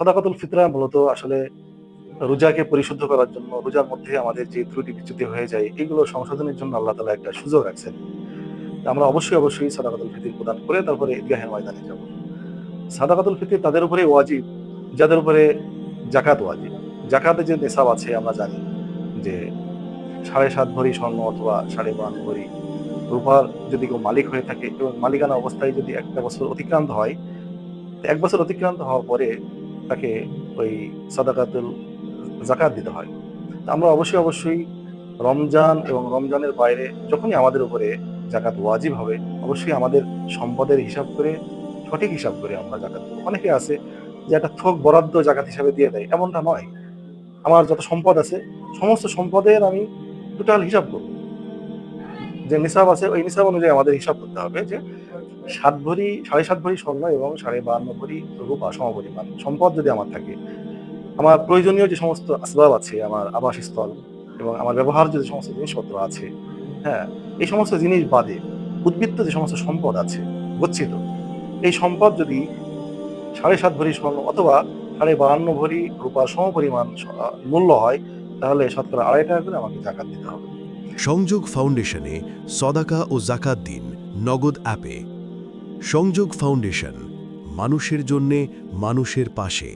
সাদাকাতুল ফিতরা মূলত আসলে রোজাকে পরিশুদ্ধ করার জন্য, রোজার মধ্যে আমাদের যে ত্রুটি বিচ্যুতি হয়ে যায়, এগুলো সংশোধনের জন্য আল্লাহ তাআলা একটা সুযোগ রাখছেন। আমরা অবশ্যই সাদাকাতুল ফিতর প্রদান করে তারপরে ঈদগাহের ময়দানে যাব। সাদাকাতুল ফিতর তাদের উপরে ওয়াজিব, যাদের উপরে যাকাত ওয়াজিব। যাকাতের যে নেশাব আছে আমরা জানি যে ৭.৫ ভরি স্বর্ণ অথবা ৫.৫ ভরি রূপার যদি কেউ মালিক হয়ে থাকে এবং মালিকানা অবস্থায় যদি একটা বছর অতিক্রান্ত হয়, ১ বছর অতিক্রান্ত হওয়ার পরে তাকে ওই সাদাকাতুল যাকাত দিতে হয়। তো আমরা অবশ্যই রমজান এবং রমজানের বাইরে যখনই আমাদের উপরে যাকাত ওয়াজিব হবে, অবশ্যই আমাদের সম্পদের হিসাব করে, সঠিক হিসাব করে আমরা যাকাত দেব। অনেকে আছে যে একটা থোক বরাদ্দ যাকাত হিসাবে দিয়ে দেয়। এমনটা নয়। আমার যত সম্পদ আছে, সমস্ত সম্পদের আমি টোটাল হিসাব করব। যে নিসাব আছে ওই নিসাব অনুযায়ী আমাদের হিসাব করতে হবে যে ৭ ভরি ৭.৫ ভরি স্বর্ণ এবং ৫.৫ ভরি রূপা সমপরিমাণ সম্পদ যদি আমার থাকে, আমার প্রয়োজনীয় যে সমস্ত আসবাব আছে, আমার আবাসস্থল এবং আমার ব্যবহার্য যে সমস্ত জিনিসপত্র আছে, হ্যাঁ? এই সমস্ত জিনিস বাদে উদ্বৃত্ত যে সমস্ত সম্পদ আছে, গচ্ছিত, এই সম্পদ যদি ৭.৫ ভরি স্বর্ণ অথবা ৫.৫ ভরি রূপার সমপরিমাণ মূল্য হয়, তাহলে শতকরা ৳২.৫ করে আমাকে যাকাত দিতে হবে। সংযোগ ফাউন্ডেশনে সদাকা ও জাকাত দিন নগদ অ্যাপে। সংযোগ ফাউন্ডেশন, মানুষের জন্যে মানুষের পাশে।